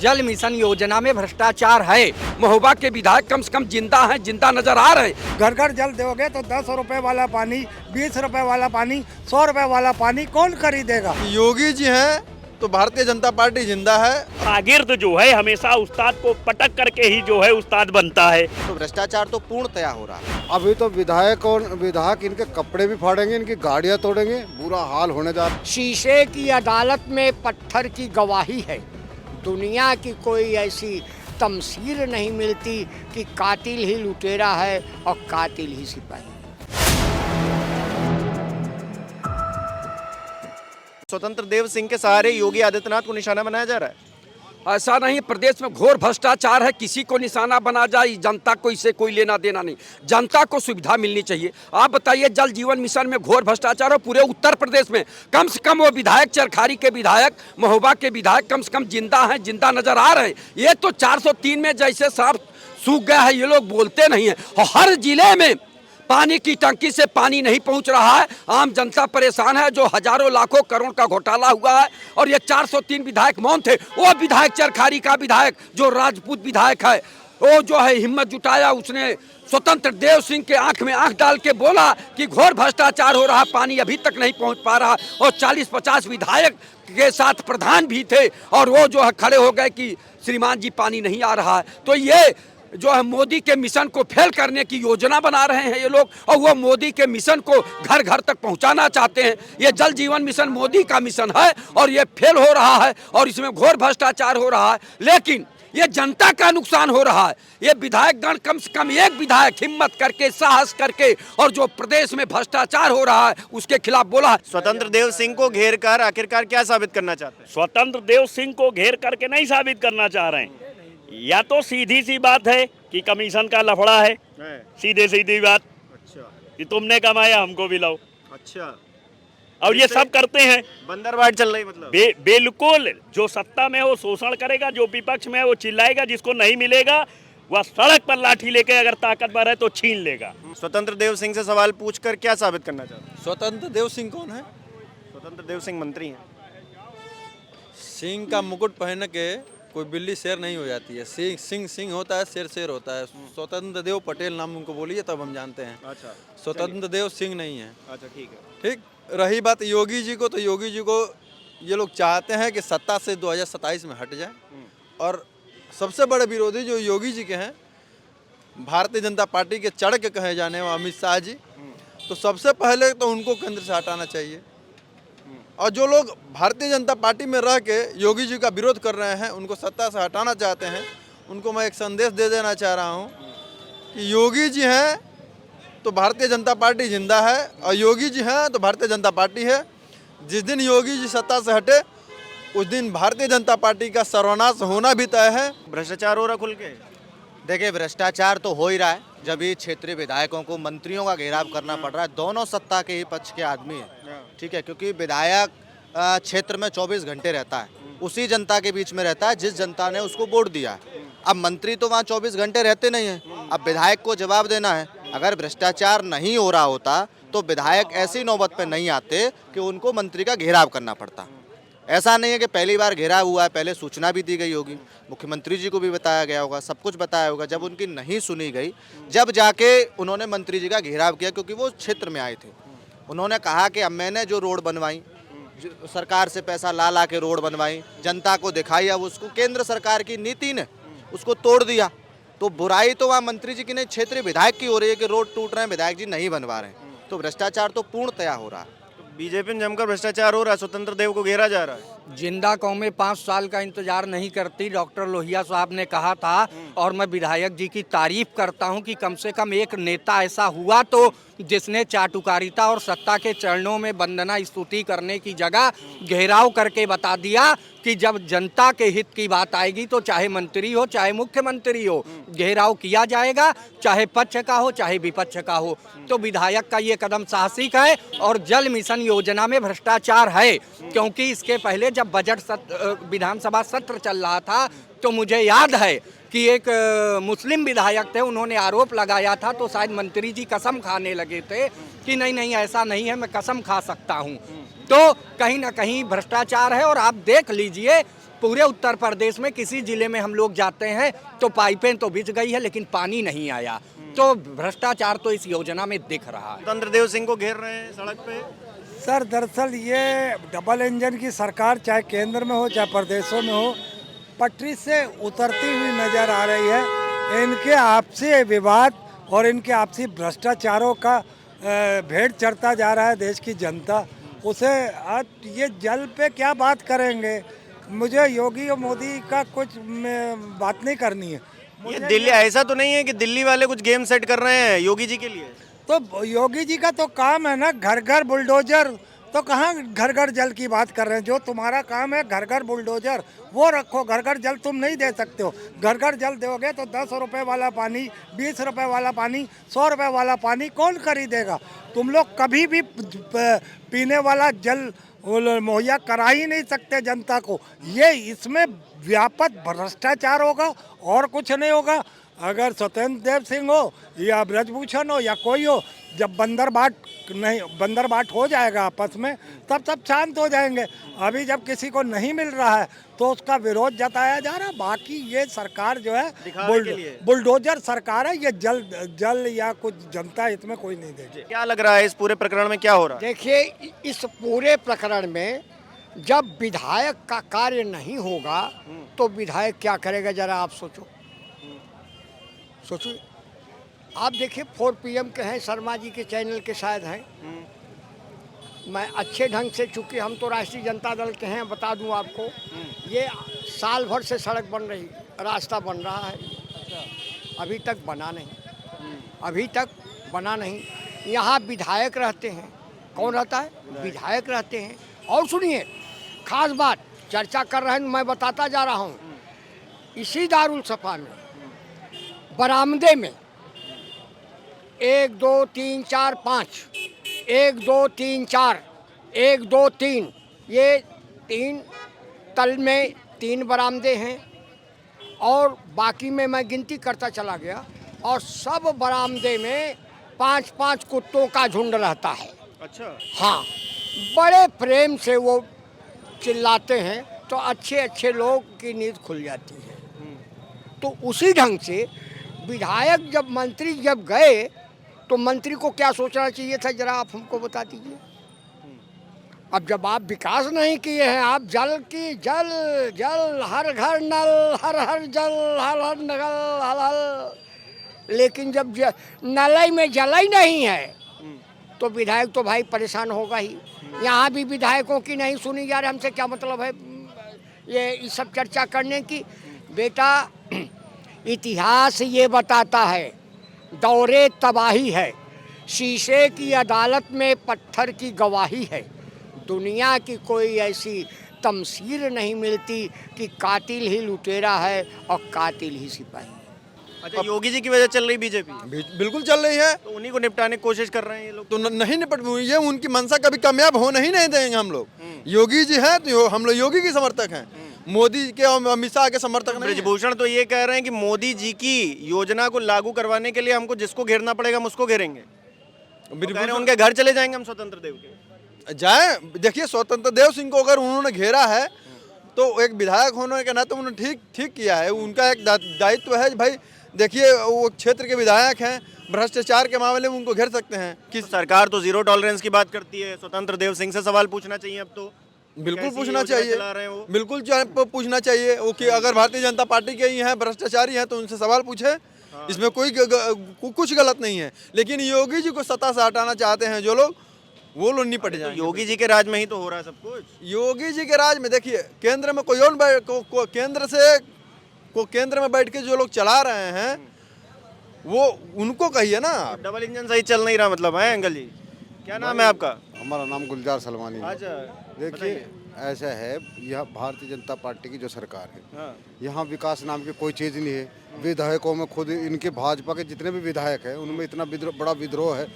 जल मिशन योजना में भ्रष्टाचार है। महोबा के विधायक कम से कम जिंदा हैं, जिंदा नजर आ रहे हैं। घर घर जल दोगे तो 10 रुपए वाला पानी, 20 रुपए वाला पानी, 100 रुपए वाला पानी कौन खरीदेगा? योगी जी हैं तो भारतीय जनता पार्टी जिंदा है। शागिर्द जो है हमेशा उस्ताद को पटक करके ही जो है उस्ताद बनता है। तो भ्रष्टाचार तो पूर्णतया हो रहा है। अभी तो विधायक इनके कपड़े भी फाड़ेंगे, इनकी गाड़ियां तोड़ेंगे, बुरा हाल होने जा रहा है। शीशे की अदालत में पत्थर की गवाही है। दुनिया की कोई ऐसी तमसीर नहीं मिलती कि कातिल ही लुटेरा है और कातिल ही सिपाही। स्वतंत्र देव सिंह के सहारे योगी आदित्यनाथ को निशाना बनाया जा रहा है। ऐसा नहीं, प्रदेश में घोर भ्रष्टाचार है। किसी को निशाना बना जाए, जनता को इससे कोई लेना देना नहीं। जनता को सुविधा मिलनी चाहिए। आप बताइए, जल जीवन मिशन में घोर भ्रष्टाचार हो पूरे उत्तर प्रदेश में। कम से कम वो विधायक, चरखारी के विधायक, महोबा के विधायक कम से कम जिंदा हैं, जिंदा नजर आ रहे हैं। ये तो 403 में जैसे साफ सूख गया है, ये लोग बोलते नहीं है। और हर जिले में पानी की टंकी से पानी नहीं पहुंच रहा है। आम जनता परेशान है, जो हजारों लाखों करोड़ का घोटाला हुआ है। और ये 403 विधायक मौन थे। वो विधायक, चरखारी का विधायक जो राजपूत विधायक है, वो जो है हिम्मत जुटाया, उसने स्वतंत्र देव सिंह के आंख में आंख डाल के बोला कि घोर भ्रष्टाचार हो रहा, पानी अभी तक नहीं पहुंच पा रहा। और 40-50 विधायक के साथ प्रधान भी थे, और वो जो है खड़े हो गए कि श्रीमान जी पानी नहीं आ रहा है। तो ये जो है मोदी के मिशन को फेल करने की योजना बना रहे हैं ये लोग, और वो मोदी के मिशन को घर घर तक पहुंचाना चाहते हैं। ये जल जीवन मिशन मोदी का मिशन है और ये फेल हो रहा है, और इसमें घोर भ्रष्टाचार हो रहा है। लेकिन ये जनता का नुकसान हो रहा है। ये विधायक गण, कम से कम एक विधायक हिम्मत करके, साहस करके, और जो प्रदेश में भ्रष्टाचार हो रहा है उसके खिलाफ बोला। स्वतंत्र देव सिंह को घेर कर आखिरकार क्या साबित करना चाहते हैं? स्वतंत्र देव सिंह को घेर करके नहीं साबित करना चाह रहे हैं। या तो सीधी सी बात है कि कमीशन का लफड़ा है, सीधे सीधी बात। अच्छा, कि तुमने कमाया हमको भी लाओ। अच्छा, और ये सब करते हैं। बंदरबाट चल रही मतलब। बिल्कुल, जो सत्ता में है वो शोषण करेगा, जो विपक्ष में है वो चिल्लाएगा, जिसको नहीं मिलेगा वह सड़क पर लाठी लेके अगर ताकतवर है तो छीन लेगा। स्वतंत्र देव सिंह से सवाल पूछकर क्या साबित करना चाहते हैं? स्वतंत्र देव सिंह कौन है? स्वतंत्र देव सिंह मंत्री हैं। सिंह का मुकुट पहन के कोई बिल्ली शेर नहीं हो जाती है। सिंह होता है, शेर शेर होता है। स्वतंत्र देव पटेल नाम उनको बोलिए तब हम जानते हैं। अच्छा, स्वतंत्र देव सिंह नहीं है। अच्छा, ठीक है। ठीक, रही बात योगी जी को, तो योगी जी को ये लोग चाहते हैं कि सत्ता से 2027 में हट जाए। और सबसे बड़े विरोधी जो योगी जी के हैं, भारतीय जनता पार्टी के चढ़ के कहे जाने वाले अमित शाह जी, तो सबसे पहले तो उनको केंद्र से हटाना चाहिए। और जो लोग भारतीय जनता पार्टी में रह के योगी जी का विरोध कर रहे हैं, उनको सत्ता से हटाना चाहते हैं, उनको मैं एक संदेश दे देना चाह रहा हूं कि योगी जी हैं तो भारतीय जनता पार्टी जिंदा है, और योगी जी हैं तो भारतीय जनता पार्टी है। जिस दिन योगी जी सत्ता से हटे उस दिन भारतीय जनता पार्टी का सर्वनाश होना भी तय है। भ्रष्टाचार हो रहा खुल के? देखिए, भ्रष्टाचार तो हो ही रहा है। जब ये क्षेत्रीय विधायकों को, मंत्रियों का घेराव करना पड़ रहा है, दोनों सत्ता के ही पक्ष के आदमी हैं, ठीक है, क्योंकि विधायक क्षेत्र में 24 घंटे रहता है, उसी जनता के बीच में रहता है जिस जनता ने उसको वोट दिया है। अब मंत्री तो वहाँ 24 घंटे रहते नहीं हैं। अब विधायक को जवाब देना है। अगर भ्रष्टाचार नहीं हो रहा होता तो विधायक ऐसी नौबत पे नहीं आते कि उनको मंत्री का घेराव करना पड़ता। ऐसा नहीं है कि पहली बार घेराव हुआ है, पहले सूचना भी दी गई होगी, मुख्यमंत्री जी को भी बताया गया होगा, सब कुछ बताया होगा। जब उनकी नहीं सुनी गई, जब जाके उन्होंने मंत्री जी का घेराव किया, क्योंकि वो क्षेत्र में आए थे। उन्होंने कहा कि अब मैंने जो रोड बनवाई, सरकार से पैसा ला के रोड बनवाई, जनता को दिखाई, अब उसको केंद्र सरकार की नीति ने उसको तोड़ दिया। तो बुराई तो वहाँ मंत्री जी की नहीं, क्षेत्रीय विधायक की हो रही है कि रोड टूट रहे हैं, विधायक जी नहीं बनवा रहे हैं। तो भ्रष्टाचार तो पूर्णतया हो रहा है। बीजेपी में जमकर भ्रष्टाचार हो रहा है, स्वतंत्र देव को घेरा जा रहा है। जिंदा कौमें 5 साल का इंतजार नहीं करती, डॉक्टर लोहिया साहब ने कहा था। और मैं विधायक जी की तारीफ करता हूं कि कम से कम एक नेता ऐसा हुआ तो जिसने चाटुकारिता और सत्ता के चरणों में वंदना स्तुति करने की जगह घेराव करके बता दिया कि जब जनता के हित की बात आएगी तो चाहे मंत्री हो, चाहे मुख्यमंत्री हो, घेराव किया जाएगा, चाहे पक्ष का हो, चाहे विपक्ष का हो। तो विधायक का ये कदम साहसिक है। और जल मिशन योजना में भ्रष्टाचार है, क्योंकि इसके पहले जब बजट विधानसभा सत्र चल रहा था तो मुझे याद है कि एक मुस्लिम विधायक थे, उन्होंने आरोप लगाया था, तो शायद मंत्री जी कसम खाने लगे थे कि नहीं नहीं ऐसा नहीं है, मैं कसम खा सकता हूँ। तो कहीं ना कहीं भ्रष्टाचार है। और आप देख लीजिए पूरे उत्तर प्रदेश में किसी जिले में हम लोग जाते हैं तो पाइपें तो बिछ गई है लेकिन पानी नहीं आया। तो भ्रष्टाचार तो इस योजना में दिख रहा है। स्वतंत्र देव सिंह को घेर रहे हैं सड़क पे। सर दरअसल ये डबल इंजन की सरकार चाहे केंद्र में हो चाहे प्रदेशों में हो, पटरी से उतरती हुई नजर आ रही है। इनके आपसी विवाद और इनके आपसी भ्रष्टाचारों का भेंट चढ़ता जा रहा है देश की जनता। उसे आज ये जल पे क्या बात करेंगे, मुझे योगी और मोदी का कुछ बात नहीं करनी है। ये दिल्ली ऐसा तो नहीं है कि दिल्ली वाले कुछ गेम सेट कर रहे हैं योगी जी के लिए? तो योगी जी का तो काम है ना घर घर बुलडोजर, तो कहाँ घर घर जल की बात कर रहे हैं। जो तुम्हारा काम है घर घर बुलडोजर वो रखो, घर घर जल तुम नहीं दे सकते हो। घर घर जल दोगे तो 10 रुपए वाला पानी, 20 रुपए वाला पानी, 100 रुपए वाला पानी कौन खरीदेगा? तुम लोग कभी भी पीने वाला जल मुहैया करा ही नहीं सकते जनता को। ये इसमें व्यापक भ्रष्टाचार होगा और कुछ नहीं होगा। अगर स्वतंत्र देव सिंह हो या ब्रजभूषण हो या कोई हो, जब बंदरबाट हो जाएगा आपस में तब सब शांत हो जाएंगे। अभी जब किसी को नहीं मिल रहा है तो उसका विरोध जताया जा रहा है। बाकी ये सरकार जो है बुलडोजर सरकार है। ये जल या कुछ जनता इसमें कोई नहीं देगी। क्या लग रहा है इस पूरे प्रकरण में क्या हो रहा है? देखिए, इस पूरे प्रकरण में जब विधायक का कार्य नहीं होगा तो विधायक क्या करेगा, जरा आप सोचो। आप देखिए 4 PM के हैं, शर्मा जी के चैनल के शायद हैं। मैं अच्छे ढंग से, चूँकि हम तो राष्ट्रीय जनता दल के हैं, बता दूं आपको, ये साल भर से सड़क बन रही, रास्ता बन रहा है, अभी तक बना नहीं। यहाँ विधायक रहते हैं। कौन रहता है? विधायक रहते हैं। और सुनिए, खास बात चर्चा कर रहे हैं, मैं बताता जा रहा हूँ। इसी दारुल सफा में बरामदे में 1 2 3 4 5, 1 2 3 4, 1 2 3, ये 3 तल में 3 बरामदे हैं और बाकी में मैं गिनती करता चला गया और सब बरामदे में 5-5 कुत्तों का झुंड रहता है। अच्छा। हाँ, बड़े प्रेम से वो चिल्लाते हैं तो अच्छे लोग की नींद खुल जाती है। तो उसी ढंग से विधायक जब मंत्री जब गए तो मंत्री को क्या सोचना चाहिए था, जरा आप हमको बता दीजिए। अब जब आप विकास नहीं किए हैं, आप जल हर घर नल, हर जल, हर नगल, हर, लेकिन जब नलई में जल ही नहीं है तो विधायक तो भाई परेशान होगा ही। यहाँ भी विधायकों की नहीं सुनी जा रही। हमसे क्या मतलब है ये सब चर्चा करने की? बेटा, इतिहास ये बताता है दौरे तबाही है, शीशे की अदालत में पत्थर की गवाही है। दुनिया की कोई ऐसी तमसीर नहीं मिलती कि कातिल ही लुटेरा है और कातिल ही सिपाही। अच्छा, योगी जी की वजह चल रही बीजेपी? बिल्कुल चल रही है। तो उन्हीं को निपटाने की कोशिश कर रहे हैं ये लोग। तो नहीं निपट, ये उनकी मंशा कभी कामयाब होने ही नहीं देंगे हम लोग। योगी जी हैं तो हम लोग योगी के समर्थक हैं, मोदी के और अमित शाह के समर्थक नहीं। ब्रजभूषण तो ये कह रहे हैं कि मोदी जी की योजना को लागू करवाने के लिए हमको जिसको घेरना पड़ेगा हम उसको घेरेंगे। उनके घर चले जाएंगे हम स्वतंत्र देव के। जाए, देखिए स्वतंत्र देव सिंह को अगर उन्होंने घेरा है तो एक विधायक होने के नाते उन्होंने ठीक किया है। उनका एक दायित्व है भाई। देखिए, वो क्षेत्र के विधायक हैं, भ्रष्टाचार के मामले में उनको घेर सकते हैं। कि सरकार तो 0 टॉलरेंस की बात करती है। स्वतंत्र देव सिंह से सवाल पूछना चाहिए अब तो। बिल्कुल पूछना चाहिए, बिल्कुल पूछना चाहिए वो कि अगर भारतीय जनता पार्टी के ही हैं, भ्रष्टाचारी हैं, तो उनसे सवाल पूछे। इसमें कोई कुछ गलत नहीं है। लेकिन योगी जी को सत्ता से हटाना चाहते हैं जो लोग, वो लोग निपट जाएंगे। तो योगी जी के राज में ही तो हो रहा है सब कुछ। योगी जी के राज में देखिए, केंद्र में कोई और केंद्र में बैठ के जो लोग चला रहे हैं वो उनको कहिए ना। डबल इंजन सही चल नहीं रहा मतलब है। अंकल जी, क्या नाम है आपका? हमारा नाम गुलजार सलमानी है। अच्छा, देखिए, ऐसा है, यह भारतीय जनता पार्टी की जो सरकार है, हाँ। यहाँ विकास नाम की कोई चीज़ नहीं है। विधायकों में खुद इनके भाजपा के जितने भी विधायक हैं उनमें इतना बड़ा विद्रोह है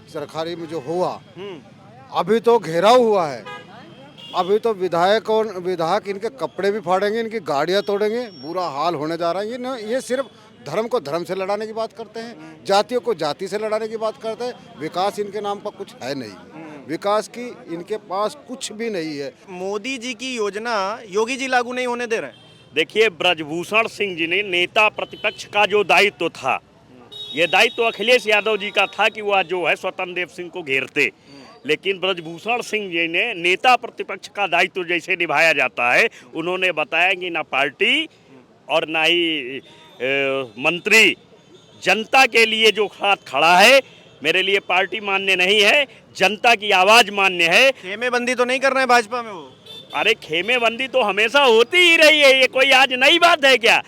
सरकारी में जो हुआ। अभी तो घेराव हुआ है। अभी तो विधायक इनके कपड़े भी फाड़ेंगे, इनकी गाड़ियाँ तोड़ेंगे, बुरा हाल होने जा रहा है। ये सिर्फ धर्म को धर्म से लड़ाने की बात करते हैं, जातियों को जाति से लड़ाने की बात करते हैं। विकास इनके नाम पर कुछ है नहीं। विकास की इनके पास कुछ भी नहीं है। मोदी जी की योजना योगी जी लागू नहीं होने दे रहे हैं। देखिए, ब्रजभूषण सिंह जी ने नेता प्रतिपक्ष का जो दायित्व था, ये दायित्व अखिलेश यादव जी का था कि वह जो है स्वतंत्र देव सिंह को घेरते, लेकिन ब्रजभूषण सिंह जी ने नेता प्रतिपक्ष का दायित्व जैसे निभाया जाता है, उन्होंने बताया कि ना पार्टी और ना ही मंत्री जनता के लिए जो साथ खड़ा है, मेरे लिए पार्टी मान्य नहीं है, जनता की आवाज मान्य है। खेमेबंदी तो नहीं कर रहे हैं भाजपा में वो? अरे खेमेबंदी तो हमेशा होती ही रही है, ये कोई आज नई बात है क्या?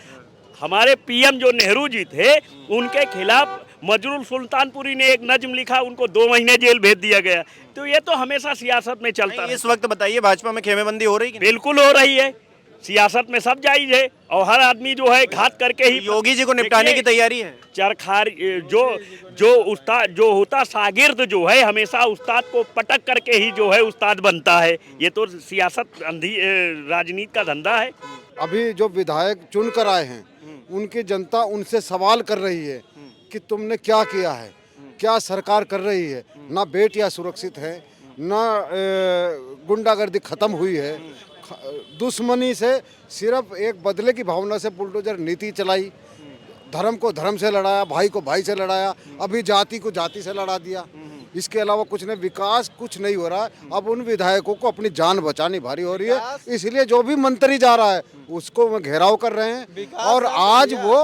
हमारे पीएम जो नेहरू जी थे, उनके खिलाफ मजरूल सुल्तानपुरी ने एक नज्म लिखा, उनको 2 महीने जेल भेज दिया गया। तो ये तो हमेशा सियासत में चलता है। इस वक्त बताइए भाजपा में खेमेबंदी हो रही है? बिल्कुल हो रही है, सियासत में सब जायज है और हर आदमी जो है घात करके ही योगी जी को निपटाने की तैयारी है। चरखार जो उस्ताद जो होता शागिर्द जो है, हमेशा उस्ताद को पटक करके ही जो है उस्ताद बनता है। ये तो सियासत राजनीति का धंधा है। अभी जो विधायक चुन कर आए हैं उनकी जनता उनसे सवाल कर रही है कि तुमने क्या किया है, क्या सरकार कर रही है। ना बेटियां सुरक्षित है, ना गुंडागर्दी खत्म हुई है, दुश्मनी से सिर्फ एक बदले की भावना से बुलडोजर नीति चलाई, धर्म को धर्म से लड़ाया, भाई को भाई से लड़ाया, अभी जाति को जाति से लड़ा दिया। इसके अलावा कुछ नहीं, विकास कुछ नहीं हो रहा है। अब उन विधायकों को अपनी जान बचानी भारी हो रही है, इसलिए जो भी मंत्री जा रहा है उसको वो घेराव कर रहे हैं। और आज वो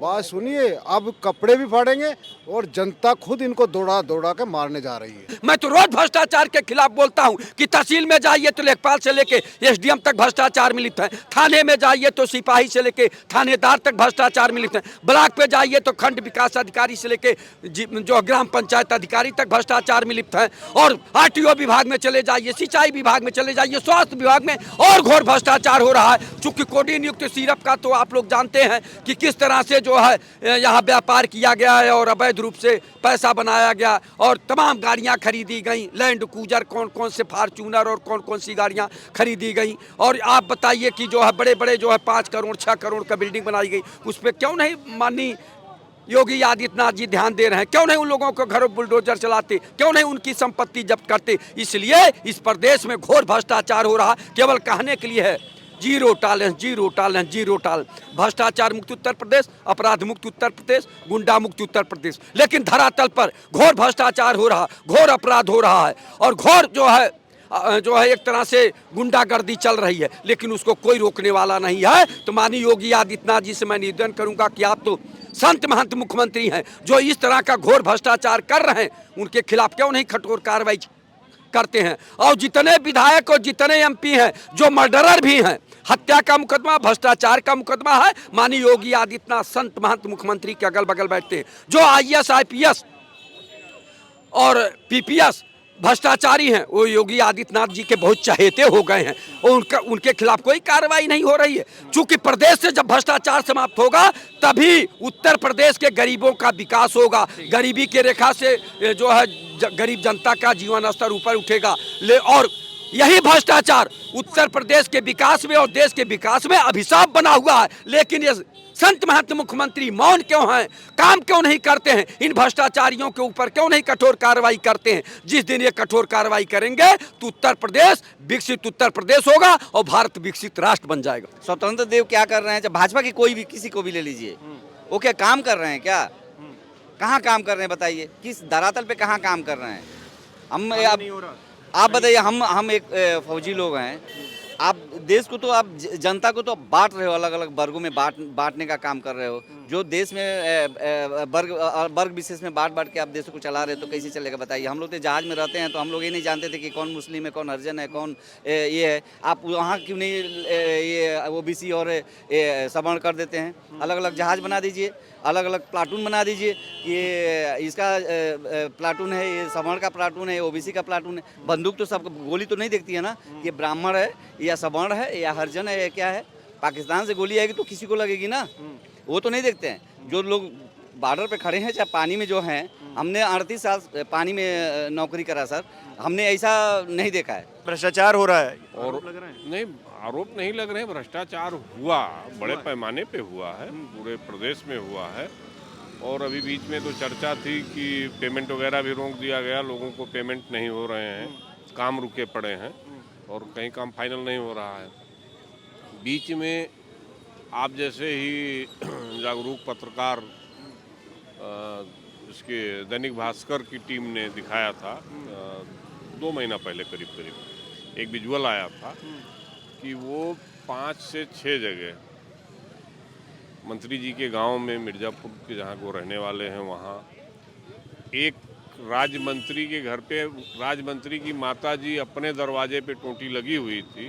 बात सुनिए, अब कपड़े भी फाड़ेंगे और जनता खुद इनको दौड़ा दौड़ा के मारने जा रही है। मैं तो रोज भ्रष्टाचार के खिलाफ बोलता हूं कि तहसील में जाइए तो लेखपाल से लेके एसडीएम तक भ्रष्टाचार में लिप्त है, थाने में जाइए तो सिपाही से लेके थानेदार तक भ्रष्टाचार में लिप्त है, ब्लॉक पे जाइए तो खंड विकास अधिकारी से लेके जो ग्राम पंचायत अधिकारी तक भ्रष्टाचार में लिप्त है, और आरटीओ विभाग में चले जाइए, सिंचाई विभाग में चले जाइए, स्वास्थ्य विभाग में और घोर भ्रष्टाचार हो रहा है। चूंकि कोडी नियुक्त सिरप का तो आप लोग जानते हैं कि किस तरह से जो है यहाँ व्यापार किया गया है और अवैध रूप से पैसा बनाया गया, और तमाम गाड़ियाँ खरीदी गई, लैंड क्रूजर, कौन कौन से फार्चूनर और कौन कौन सी गाड़ियाँ खरीदी गई। और आप बताइए कि जो है बड़े बड़े जो है 5 करोड़ 6 करोड़ का बिल्डिंग बनाई गई, उस पर क्यों नहीं माननीय योगी आदित्यनाथ जी ध्यान दे रहे हैं? क्यों नहीं उन लोगों को घरों बुलडोजर चलाते, क्यों नहीं उनकी संपत्ति जब्त करते? इसलिए इस प्रदेश में घोर भ्रष्टाचार हो रहा, केवल कहने के लिए है। Zero tolerance, zero tolerance, zero tolerance. भ्रष्टाचार मुक्त उत्तर प्रदेश, अपराध मुक्त उत्तर प्रदेश, गुंडा मुक्त उत्तर प्रदेश। लेकिन धरातल पर घोर भ्रष्टाचार हो रहा, घोर अपराध हो रहा है और घोर जो है एक तरह से गुंडागर्दी चल रही है, लेकिन उसको कोई रोकने वाला नहीं है। तो माननीय योगी आदित्यनाथ जी से मैं निवेदन करूंगा कि आप तो संत महंत मुख्यमंत्री हैं, जो इस तरह का घोर भ्रष्टाचार कर रहे हैं उनके खिलाफ क्यों नहीं कठोर कार्रवाई करते हैं? और जितने विधायक और जितने एमपी हैं जो मर्डरर भी हैं, हत्या का मुकदमा, भ्रष्टाचार का मुकदमा है, माननीय योगी आदित्यनाथ संत महंत मुख्यमंत्री के अगल बगल बैठते हैं। जो आईएएस आईपीएस और पीपीएस भ्रष्टाचारी हैं, वो योगी आदित्यनाथ जी के बहुत चहेते हो गए हैं और उनके खिलाफ कोई कार्रवाई नहीं हो रही है। चूंकि प्रदेश से जब भ्रष्टाचार समाप्त होगा तभी उत्तर प्रदेश के गरीबों का विकास होगा, गरीबी की रेखा से जो है गरीब जनता का जीवन स्तर ऊपर उठेगा। और यही भ्रष्टाचार उत्तर प्रदेश के विकास में और देश के विकास में अभिशाप बना हुआ है। लेकिन ये संत महंत मुख्यमंत्री मौन क्यों हैं, काम क्यों नहीं करते हैं? इन भ्रष्टाचारियों के ऊपर क्यों नहीं कठोर कार्रवाई करते हैं? जिस दिन ये कठोर कार्रवाई करेंगे तो उत्तर प्रदेश विकसित उत्तर प्रदेश होगा और भारत विकसित राष्ट्र बन जाएगा। स्वतंत्र देव क्या कर रहे हैं? जब भाजपा की कोई भी किसी को भी ले लीजिए, वो क्या काम कर रहे हैं? क्या कहाँ काम कर रहे हैं बताइए? किस धरातल पे कहाँ काम कर रहे हैं? हम आप बताइए, हम एक फौजी लोग हैं, आप देश को तो आप जनता को तो बांट रहे हो, अलग अलग वर्गों में बांटने का काम कर रहे हो। जो देश में वर्ग विशेष में बांट के आप देश को चला रहे हो, तो कैसे चलेगा बताइए? हम लोग तो जहाज में रहते हैं तो हम लोग ये नहीं जानते थे कि कौन मुस्लिम है, कौन हरिजन है, कौन ये है। आप वहाँ क्यों नहीं ये ओबीसी और सवर्ण कर देते हैं? अलग अलग जहाज बना दीजिए, अलग अलग प्लाटून बना दीजिए। ये इसका प्लाटून है, ये सवर्ण का प्लाटून है, ओबीसी का प्लाटून है। बंदूक तो सब गोली तो नहीं देखती है ना, ये ब्राह्मण है या सवर्ण है या हरिजन है या क्या है। पाकिस्तान से गोली आएगी तो किसी को लगेगी ना, वो तो नहीं देखते हैं। जो लोग बॉर्डर पे खड़े हैं चाहे पानी में जो हैं, हमने 38 साल पानी में नौकरी करा सर, हमने ऐसा नहीं देखा है। भ्रष्टाचार हो रहा है और लग रहा है? नहीं, आरोप नहीं लग रहे, भ्रष्टाचार हुआ, बड़े पैमाने पे हुआ है, पूरे प्रदेश में हुआ है। और अभी बीच में तो चर्चा थी कि पेमेंट वगैरह भी रोक दिया गया, लोगों को पेमेंट नहीं हो रहे हैं, काम रुके पड़े हैं और कहीं काम फाइनल नहीं हो रहा है। बीच में आप जैसे ही जागरूक पत्रकार इसके दैनिक भास्कर की टीम ने दिखाया था 2 महीना पहले करीब एक विजुअल आया था कि वो 5 से 6 जगह मंत्री जी के गांव में मिर्ज़ापुर के जहां वो रहने वाले हैं वहां एक राज्य मंत्री के घर पे राज्य मंत्री की माता जी अपने दरवाजे पे टोंटी लगी हुई थी।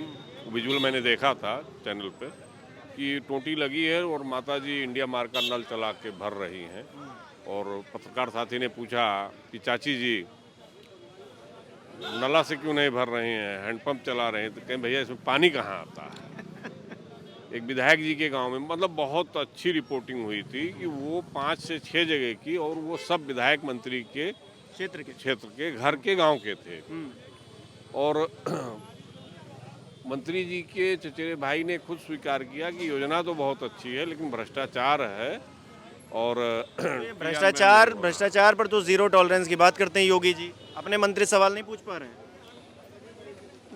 विजुअल मैंने देखा था चैनल पे कि टोंटी लगी है और माता जी इंडिया मार्क का नल चला के भर रही हैं। और पत्रकार साथी ने पूछा कि चाची जी नला से क्यों नहीं भर रहे हैं, हैंडपंप चला रहे हैं? तो कहें भैया इसमें पानी कहाँ आता है। एक विधायक जी के गांव में मतलब बहुत अच्छी रिपोर्टिंग हुई थी कि वो 5 से 6 जगह की और वो सब विधायक मंत्री के क्षेत्र के घर के गांव के थे। और मंत्री जी के चचेरे भाई ने खुद स्वीकार किया कि योजना तो बहुत अच्छी है लेकिन भ्रष्टाचार है। और भ्रष्टाचार पर तो जीरो टॉलरेंस की बात करते हैं योगी जी, अपने मंत्री सवाल नहीं पूछ पा रहे हैं।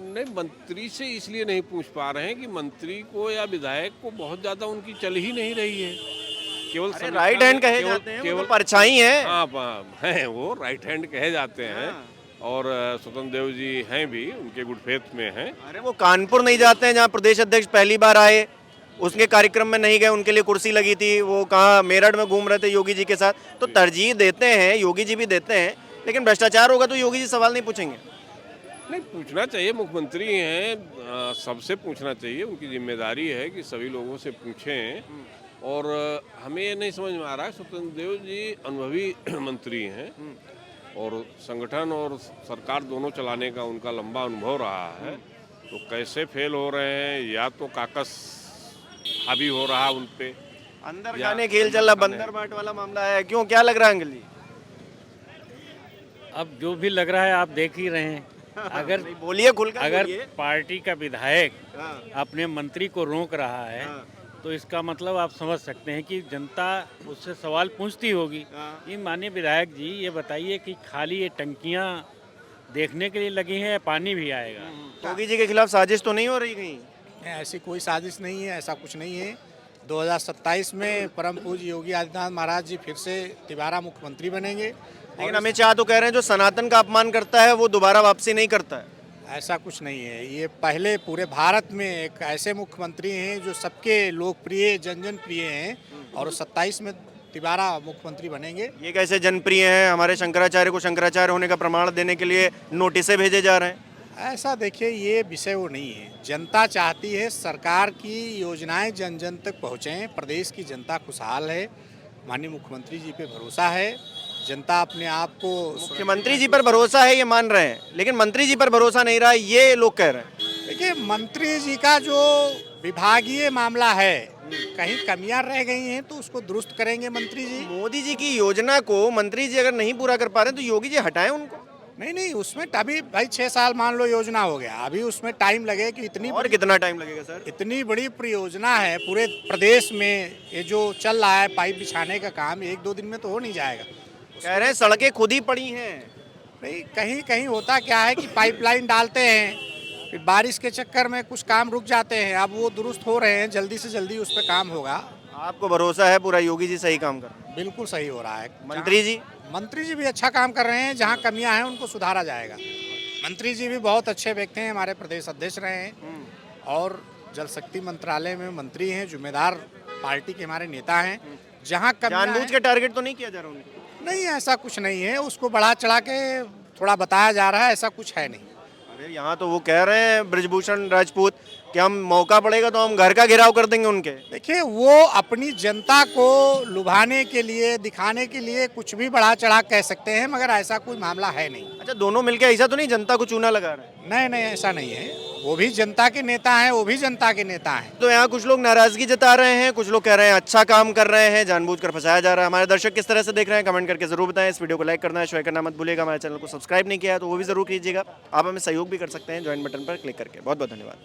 नहीं, मंत्री से इसलिए नहीं पूछ पा रहे हैं कि मंत्री को या विधायक को बहुत ज्यादा उनकी चल ही नहीं रही है। केवल राइट हैंड कहे जाते हैं, केवल परछाई है। हाँ हैं, वो राइट हैंड कहे जाते हैं। और स्वतंत्र देव जी हैं भी, उनके गुड फेथ में हैं। अरे वो कानपुर नहीं जाते हैं जहाँ प्रदेश अध्यक्ष पहली बार आए, उसके कार्यक्रम में नहीं गए, उनके लिए कुर्सी लगी थी, वो कहाँ मेरठ में घूम रहे थे योगी जी के साथ। तो तरजीह देते हैं, योगी जी भी देते हैं, लेकिन भ्रष्टाचार होगा तो योगी जी सवाल नहीं पूछेंगे। नहीं, पूछना चाहिए, मुख्यमंत्री हैं, सबसे पूछना चाहिए, उनकी जिम्मेदारी है कि सभी लोगों से पूछें। और हमें ये नहीं समझ में आ रहा है, स्वतंत्र देव जी अनुभवी मंत्री हैं और संगठन और सरकार दोनों चलाने का उनका लंबा अनुभव रहा है। तो कैसे फेल हो रहे हैं, या तो काकस हावी हो रहा उन पे, अंदर खाने खेल चल रहा, बंदर बाट वाला मामला है। क्यों, क्या लग रहा है अंकल जी? अब जो भी लग रहा है आप देख ही रहे हैं। अगर बोलिए खुलकर, अगर पार्टी का विधायक अपने मंत्री को रोक रहा है तो इसका मतलब आप समझ सकते हैं कि जनता उससे सवाल पूछती होगी। ये माननीय विधायक जी, ये बताइए कि खाली ये टंकियां देखने के लिए लगी हैं या पानी भी आएगा? योगी जी के खिलाफ साजिश तो नहीं हो रही कहीं? ऐसी कोई साजिश नहीं है, ऐसा कुछ नहीं है। 2027 में परम पूज्य योगी आदित्यनाथ महाराज जी फिर से दोबारा मुख्यमंत्री बनेंगे। लेकिन अमित शाह तो कह रहे हैं जो सनातन का अपमान करता है वो दोबारा वापसी नहीं करता है। ऐसा कुछ नहीं है। ये पहले पूरे भारत में एक ऐसे मुख्यमंत्री हैं जो सबके लोकप्रिय, जन जन प्रिय हैं, और 27 में दोबारा मुख्यमंत्री बनेंगे। ये कैसे जनप्रिय हैं? हमारे शंकराचार्य को शंकराचार्य होने का प्रमाण देने के लिए नोटिसें भेजे जा रहे हैं। ऐसा देखिए, ये विषय वो नहीं है। जनता चाहती है सरकार की योजनाएं जन जन तक पहुँचें। प्रदेश की जनता खुशहाल है, माननीय मुख्यमंत्री जी पे भरोसा है। जनता अपने आप को, मुख्यमंत्री जी पर भरोसा है ये मान रहे हैं, लेकिन मंत्री जी पर भरोसा नहीं रहा ये लोग कह रहे हैं। देखिए, मंत्री जी का जो विभागीय मामला है, कहीं कमियां रह गई हैं तो उसको दुरुस्त करेंगे मंत्री जी। मोदी जी की योजना को मंत्री जी अगर नहीं पूरा कर पा रहे तो योगी जी हटाएं उनको। नहीं, उसमें अभी भाई 6 साल मान लो योजना हो गया, अभी उसमें टाइम लगे कि इतनी, और कितना टाइम लगेगा सर? इतनी बड़ी परियोजना है पूरे प्रदेश में। ये जो चल रहा है पाइप बिछाने का काम, 1-2 दिन में तो हो नहीं जाएगा। कह रहे हैं सड़कें खुद ही पड़ी हैं। नहीं, कहीं कहीं होता क्या है कि पाइपलाइन डालते हैं, फिर बारिश के चक्कर में कुछ काम रुक जाते हैं। अब वो दुरुस्त हो रहे हैं, जल्दी से जल्दी उस पर काम होगा। आपको भरोसा है पूरा योगी जी सही काम कर रहे हैं? बिल्कुल सही हो रहा है। मंत्री जी भी अच्छा काम कर रहे हैं, जहाँ कमियां हैं उनको सुधारा जाएगा। मंत्री जी भी बहुत अच्छे व्यक्ति हैं, हमारे प्रदेश अध्यक्ष रहे हैं और जल शक्ति मंत्रालय में मंत्री हैं, जिम्मेदार पार्टी के हमारे नेता हैं। जहाँ जानबूझ के टारगेट तो नहीं किया जा रहा उनको? नहीं, ऐसा कुछ नहीं है। उसको बढ़ा चढ़ा के थोड़ा बताया जा रहा है, ऐसा कुछ है नहीं। अरे यहाँ तो वो कह रहे हैं ब्रजभूषण राजपूत कि हम मौका पड़ेगा तो हम घर का घेराव कर देंगे उनके। देखिए, वो अपनी जनता को लुभाने के लिए, दिखाने के लिए कुछ भी बढ़ा चढ़ा कह सकते हैं, मगर ऐसा कोई मामला है नहीं। अच्छा, दोनों मिलकर ऐसा तो नहीं जनता को चूना लगा रहे हैं? नहीं, ऐसा नहीं है। वो भी जनता के नेता हैं, वो भी जनता के नेता हैं। तो यहाँ कुछ लोग नाराजगी जता रहे हैं, कुछ लोग कह रहे हैं अच्छा काम कर रहे हैं, जानबूझकर फंसाया जा रहा है। हमारे दर्शक किस तरह से देख रहे हैं कमेंट करके जरूर बताएं। इस वीडियो को लाइक करना है, शेयर करना मत भूलिएगा। हमारे चैनल को सब्सक्राइब नहीं किया है तो वो भी जरूर कीजिएगा। आप हमें सहयोग भी कर सकते हैं ज्वाइन बटन पर क्लिक करके। बहुत बहुत धन्यवाद।